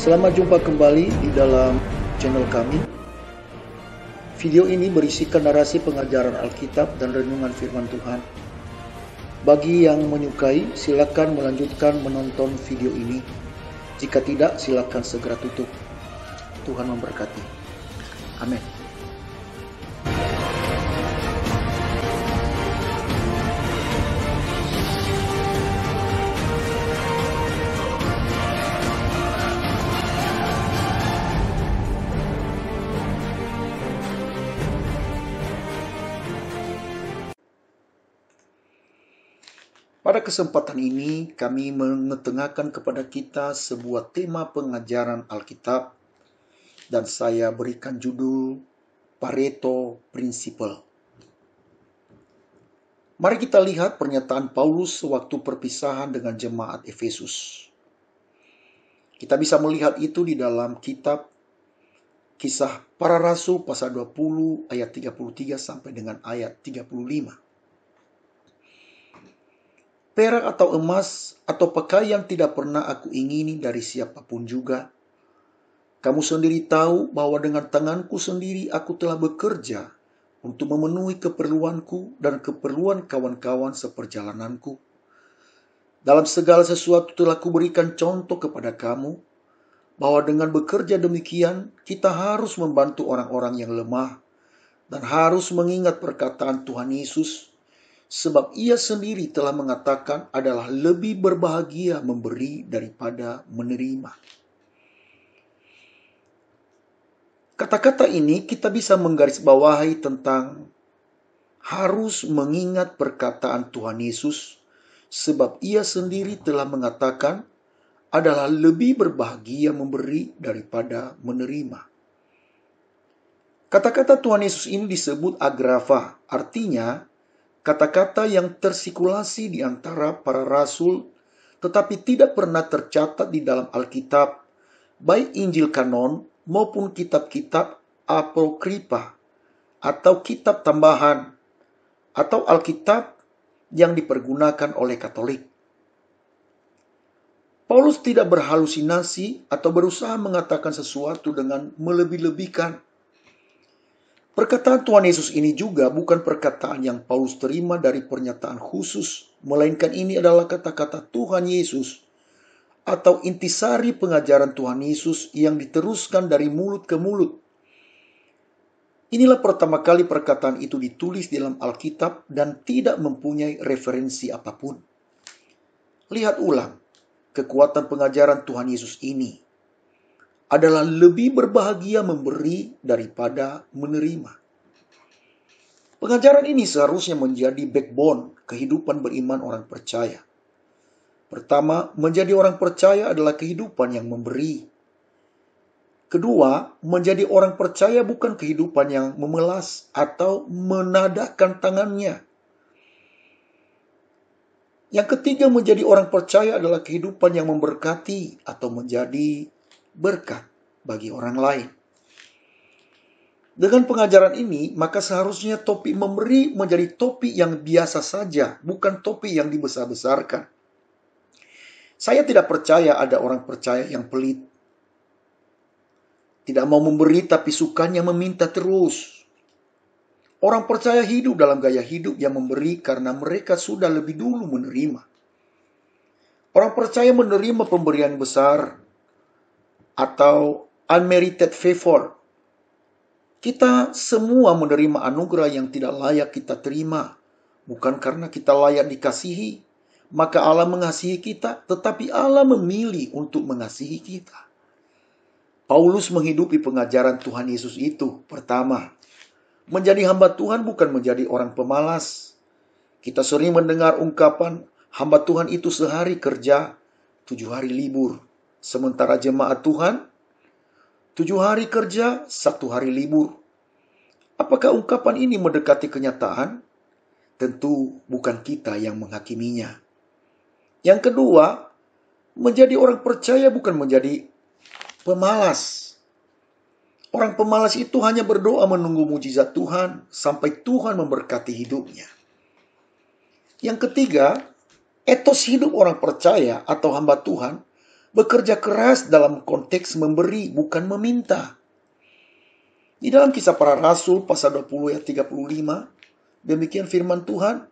Selamat jumpa kembali di dalam channel kami. Video ini berisikan narasi pengajaran Alkitab dan renungan firman Tuhan. Bagi yang menyukai, silakan melanjutkan menonton video ini. Jika tidak, silakan segera tutup. Tuhan memberkati. Amin. Pada kesempatan ini, kami mengetengahkan kepada kita sebuah tema pengajaran Alkitab, dan saya berikan judul Pareto Principle. Mari kita lihat pernyataan Paulus sewaktu perpisahan dengan jemaat Efesus. Kita bisa melihat itu di dalam kitab Kisah Para Rasul pasal 20 ayat 33 sampai dengan ayat 35. Perak atau emas atau pakaian tidak pernah aku ingini dari siapapun juga. Kamu sendiri tahu bahwa dengan tanganku sendiri aku telah bekerja untuk memenuhi keperluanku dan keperluan kawan-kawan seperjalananku. Dalam segala sesuatu telah kuberikan contoh kepada kamu, bahwa dengan bekerja demikian kita harus membantu orang-orang yang lemah dan harus mengingat perkataan Tuhan Yesus, sebab ia sendiri telah mengatakan adalah lebih berbahagia memberi daripada menerima. Kata-kata ini kita bisa menggarisbawahi tentang harus mengingat perkataan Tuhan Yesus, sebab ia sendiri telah mengatakan adalah lebih berbahagia memberi daripada menerima. Kata-kata Tuhan Yesus ini disebut agrafa, artinya kata-kata yang tersirkulasi di antara para rasul, tetapi tidak pernah tercatat di dalam Alkitab, baik Injil kanon maupun kitab-kitab apokripa, atau kitab tambahan, atau Alkitab yang dipergunakan oleh Katolik. Paulus tidak berhalusinasi atau berusaha mengatakan sesuatu dengan melebih-lebihkan. Perkataan Tuhan Yesus ini juga bukan perkataan yang Paulus terima dari pernyataan khusus, melainkan ini adalah kata-kata Tuhan Yesus atau intisari pengajaran Tuhan Yesus yang diteruskan dari mulut ke mulut. Inilah pertama kali perkataan itu ditulis dalam Alkitab dan tidak mempunyai referensi apapun. Lihat ulang, kekuatan pengajaran Tuhan Yesus ini adalah lebih berbahagia memberi daripada menerima. Pengajaran ini seharusnya menjadi backbone kehidupan beriman orang percaya. Pertama, menjadi orang percaya adalah kehidupan yang memberi. Kedua, menjadi orang percaya bukan kehidupan yang memelas atau menadahkan tangannya. Yang ketiga, menjadi orang percaya adalah kehidupan yang memberkati atau menjadi berkat bagi orang lain. Dengan pengajaran ini, maka seharusnya topi memberi menjadi topi yang biasa saja, bukan topi yang dibesar-besarkan. Saya tidak percaya ada orang percaya yang pelit, tidak mau memberi tapi sukanya meminta terus. Orang percaya hidup dalam gaya hidup yang memberi karena mereka sudah lebih dulu menerima. Orang percaya menerima pemberian besar atau unmerited favor. Kita semua menerima anugerah yang tidak layak kita terima, bukan karena kita layak dikasihi, maka Allah mengasihi kita, tetapi Allah memilih untuk mengasihi kita. Paulus menghidupi pengajaran Tuhan Yesus itu. Pertama, menjadi hamba Tuhan bukan menjadi orang pemalas. Kita sering mendengar ungkapan hamba Tuhan itu sehari kerja, 7 hari libur. Sementara jemaat Tuhan, 7 hari kerja, 1 hari libur. Apakah ungkapan ini mendekati kenyataan? Tentu bukan kita yang menghakiminya. Yang kedua, menjadi orang percaya bukan menjadi pemalas. Orang pemalas itu hanya berdoa menunggu mujizat Tuhan sampai Tuhan memberkati hidupnya. Yang ketiga, etos hidup orang percaya atau hamba Tuhan Bekerja keras dalam konteks memberi, bukan meminta. Di dalam Kisah Para Rasul pasal 20 ayat 35, demikian firman Tuhan,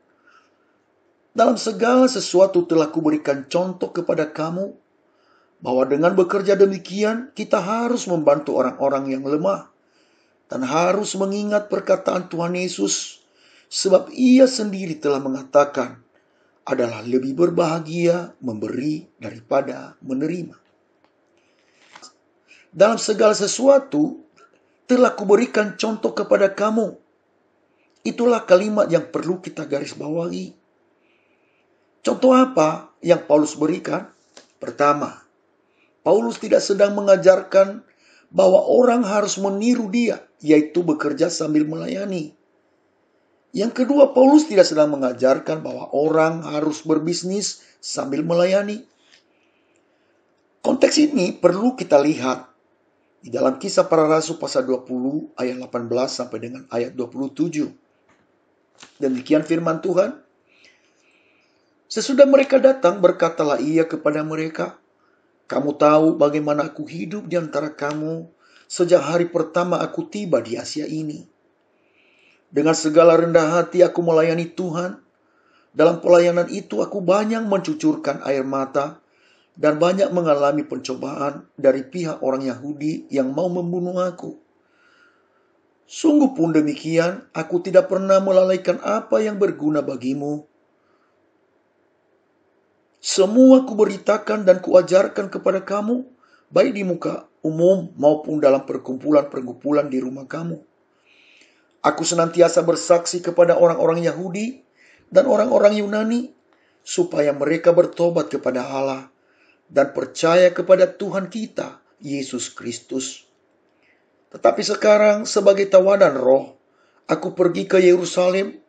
dalam segala sesuatu telah kuberikan contoh kepada kamu, bahwa dengan bekerja demikian, kita harus membantu orang-orang yang lemah, dan harus mengingat perkataan Tuhan Yesus, sebab Ia sendiri telah mengatakan, adalah lebih berbahagia memberi daripada menerima. Dalam segala sesuatu telah kuberikan contoh kepada kamu. Itulah kalimat yang perlu kita garis bawahi. Contoh apa yang Paulus berikan? Pertama, Paulus tidak sedang mengajarkan bahwa orang harus meniru dia, yaitu bekerja sambil melayani. Yang kedua, Paulus tidak sedang mengajarkan bahwa orang harus berbisnis sambil melayani. Konteks ini perlu kita lihat di dalam Kisah Para Rasul pasal 20 ayat 18 sampai dengan ayat 27. Demikian firman Tuhan. Sesudah mereka datang, berkatalah ia kepada mereka, kamu tahu bagaimana aku hidup di antara kamu sejak hari pertama aku tiba di Asia ini. Dengan segala rendah hati aku melayani Tuhan. Dalam pelayanan itu aku banyak mencucurkan air mata dan banyak mengalami pencobaan dari pihak orang Yahudi yang mau membunuh aku. Sungguh pun demikian, aku tidak pernah melalaikan apa yang berguna bagimu. Semua kuberitakan dan kuajarkan kepada kamu, baik di muka umum maupun dalam perkumpulan-perkumpulan di rumah kamu. Aku senantiasa bersaksi kepada orang-orang Yahudi dan orang-orang Yunani, supaya mereka bertobat kepada Allah dan percaya kepada Tuhan kita, Yesus Kristus. Tetapi sekarang sebagai tawanan roh, aku pergi ke Yerusalem,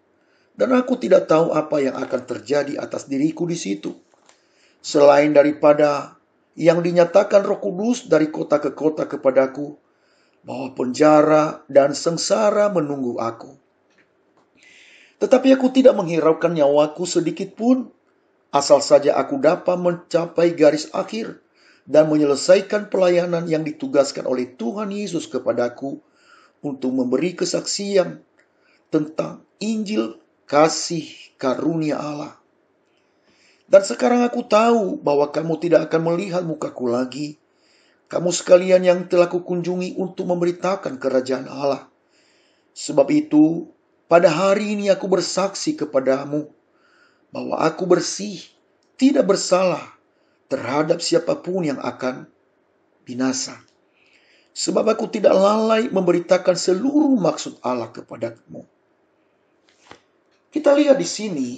dan aku tidak tahu apa yang akan terjadi atas diriku di situ, selain daripada yang dinyatakan Roh Kudus dari kota ke kota kepadaku, bahwa penjara dan sengsara menunggu aku. Tetapi aku tidak menghiraukan nyawaku sedikit pun, asal saja aku dapat mencapai garis akhir dan menyelesaikan pelayanan yang ditugaskan oleh Tuhan Yesus kepadaku untuk memberi kesaksian tentang Injil kasih karunia Allah. Dan sekarang aku tahu bahwa kamu tidak akan melihat mukaku lagi, kamu sekalian yang telah kukunjungi untuk memberitakan kerajaan Allah. Sebab itu, pada hari ini aku bersaksi kepadamu bahwa aku bersih, tidak bersalah terhadap siapapun yang akan binasa. Sebab aku tidak lalai memberitakan seluruh maksud Allah kepadamu. Kita lihat di sini,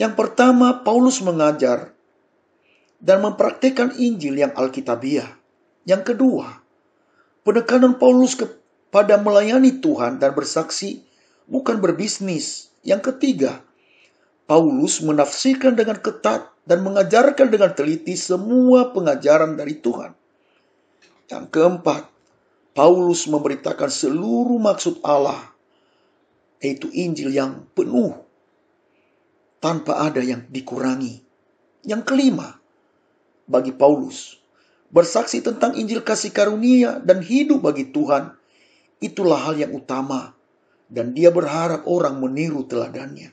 yang pertama Paulus mengajar dan mempraktikkan Injil yang Alkitabiah. Yang kedua, penekanan Paulus kepada melayani Tuhan dan bersaksi, bukan berbisnis. Yang ketiga, Paulus menafsirkan dengan ketat dan mengajarkan dengan teliti semua pengajaran dari Tuhan. Yang keempat, Paulus memberitakan seluruh maksud Allah, yaitu Injil yang penuh, tanpa ada yang dikurangi. Yang kelima, bagi Paulus, bersaksi tentang Injil kasih karunia dan hidup bagi Tuhan, itulah hal yang utama, dan dia berharap orang meniru teladannya.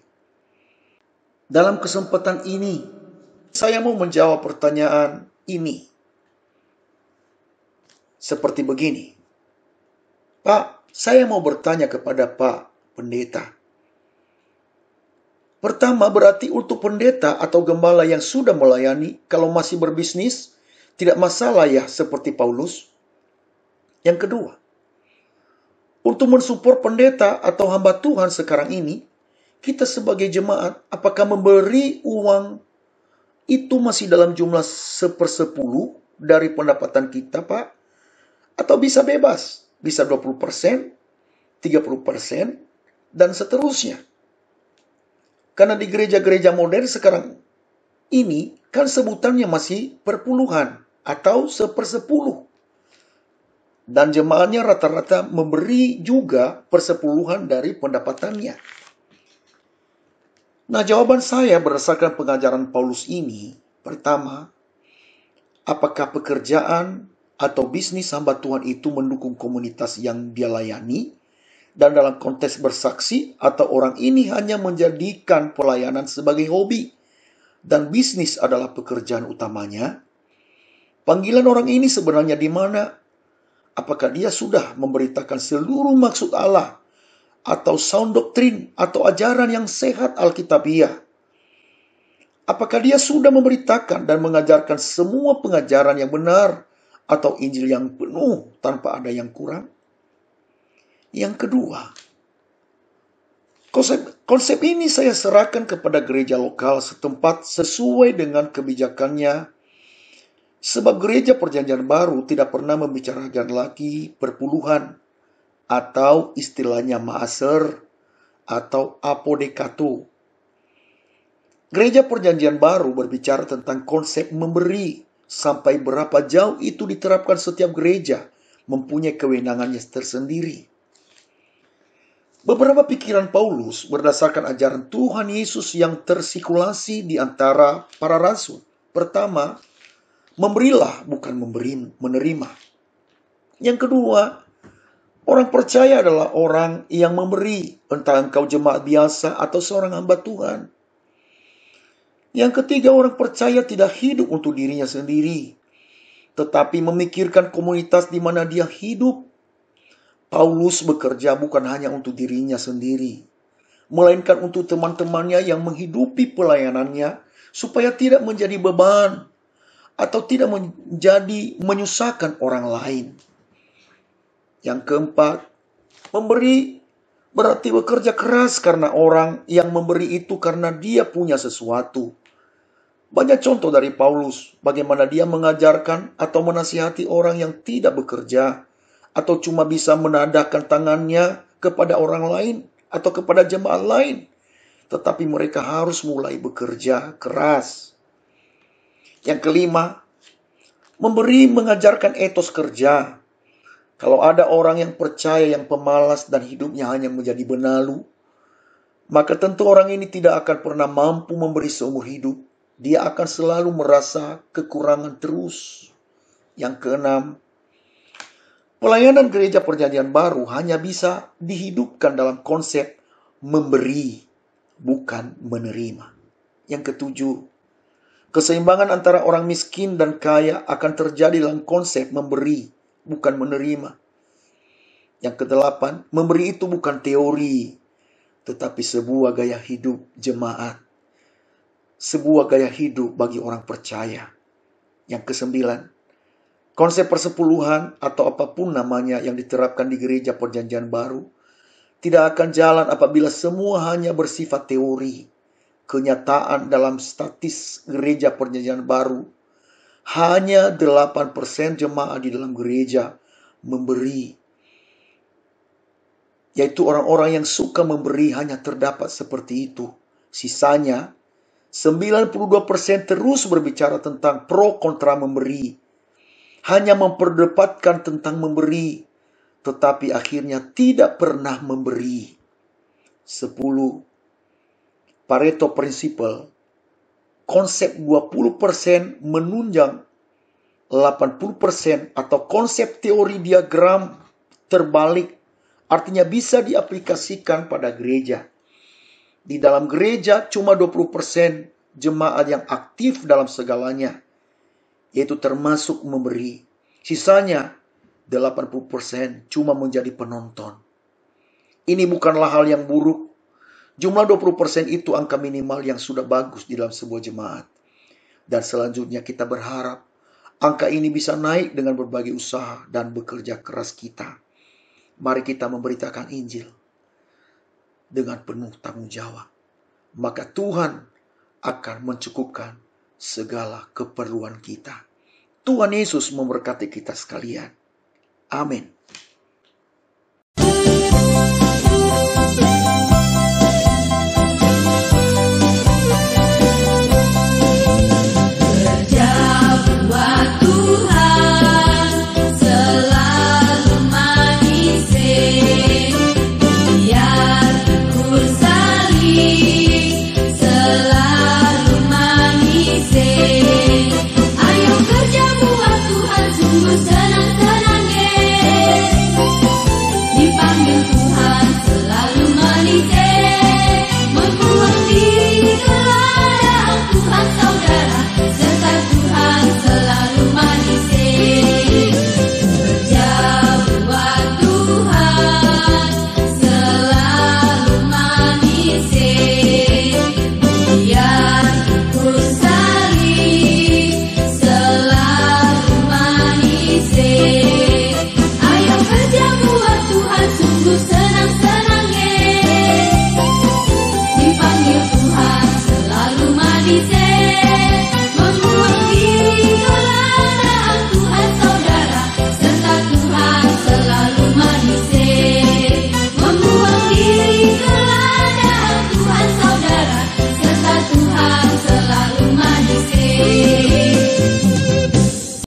Dalam kesempatan ini, saya mau menjawab pertanyaan ini. Seperti begini. Pak, saya mau bertanya kepada Pak Pendeta. Pertama, berarti untuk pendeta atau gembala yang sudah melayani, kalau masih berbisnis, tidak masalah ya seperti Paulus. Yang kedua, untuk mensupport pendeta atau hamba Tuhan sekarang ini, kita sebagai jemaat, apakah memberi uang itu masih dalam jumlah 1/10 dari pendapatan kita, Pak? Atau bisa bebas, bisa 20%, 30%, dan seterusnya. Karena di gereja-gereja modern sekarang ini kan sebutannya masih perpuluhan atau 1/10. Dan jemaatnya rata-rata memberi juga 1/10 dari pendapatannya. Nah, jawaban saya berdasarkan pengajaran Paulus ini, pertama, Apakah pekerjaan atau bisnis hamba Tuhan itu mendukung komunitas yang dia layani? Dan dalam konteks bersaksi, atau orang ini hanya menjadikan pelayanan sebagai hobi dan bisnis adalah pekerjaan utamanya? Panggilan orang ini sebenarnya di mana? Apakah dia sudah memberitakan seluruh maksud Allah atau sound doktrin atau ajaran yang sehat Alkitabiah? Apakah dia sudah memberitakan dan mengajarkan semua pengajaran yang benar atau Injil yang penuh tanpa ada yang kurang? Yang kedua, konsep ini saya serahkan kepada gereja lokal setempat sesuai dengan kebijakannya. Sebab gereja perjanjian baru tidak pernah membicarakan lagi perpuluhan atau istilahnya maaser atau apodekato. Gereja perjanjian baru berbicara tentang konsep memberi. Sampai berapa jauh itu diterapkan setiap gereja mempunyai kewenangannya tersendiri. Beberapa pikiran Paulus berdasarkan ajaran Tuhan Yesus yang tersirkulasi di antara para rasul. Pertama, memberilah bukan menerima. Yang kedua, orang percaya adalah orang yang memberi, entah engkau jemaat biasa atau seorang hamba Tuhan. Yang ketiga, orang percaya tidak hidup untuk dirinya sendiri, tetapi memikirkan komunitas di mana dia hidup. Paulus bekerja bukan hanya untuk dirinya sendiri, melainkan untuk teman-temannya yang menghidupi pelayanannya, supaya tidak menjadi beban atau tidak menjadi menyusahkan orang lain. Yang keempat, memberi berarti bekerja keras karena orang yang memberi itu karena dia punya sesuatu. Banyak contoh dari Paulus bagaimana dia mengajarkan atau menasihati orang yang tidak bekerja atau cuma bisa menadahkan tangannya kepada orang lain atau kepada jemaat lain. Tetapi mereka harus mulai bekerja keras. Yang kelima, memberi mengajarkan etos kerja. Kalau ada orang yang percaya yang pemalas dan hidupnya hanya menjadi benalu, maka tentu orang ini tidak akan pernah mampu memberi seumur hidup. Dia akan selalu merasa kekurangan terus. Yang keenam, pelayanan gereja perjanjian baru hanya bisa dihidupkan dalam konsep memberi, bukan menerima. Yang ketujuh, keseimbangan antara orang miskin dan kaya akan terjadi dalam konsep memberi, bukan menerima. Yang kedelapan, memberi itu bukan teori, tetapi sebuah gaya hidup jemaat. Sebuah gaya hidup bagi orang percaya. Yang kesembilan, konsep persepuluhan atau apapun namanya yang diterapkan di gereja perjanjian baru tidak akan jalan apabila semua hanya bersifat teori. Kenyataan dalam statis gereja perjanjian baru, hanya 8% jemaat di dalam gereja memberi. Yaitu orang-orang yang suka memberi hanya terdapat seperti itu. Sisanya 92% terus berbicara tentang pro kontra memberi. Hanya memperdebatkan tentang memberi, tetapi akhirnya tidak pernah memberi. 10. Pareto Principle. Konsep 20% menunjang 80% atau konsep teori diagram terbalik. Artinya bisa diaplikasikan pada gereja. Di dalam gereja cuma 20% jemaat yang aktif dalam segalanya, yaitu termasuk memberi. Sisanya 80% cuma menjadi penonton. Ini bukanlah hal yang buruk. Jumlah 20% itu angka minimal yang sudah bagus di dalam sebuah jemaat. Dan selanjutnya kita berharap angka ini bisa naik dengan berbagai usaha dan bekerja keras kita. Mari kita memberitakan Injil dengan penuh tanggung jawab. Maka Tuhan akan mencukupkan segala keperluan kita. Tuhan Yesus memberkati kita sekalian. Amin. Ayo kerja panggil Tuhan.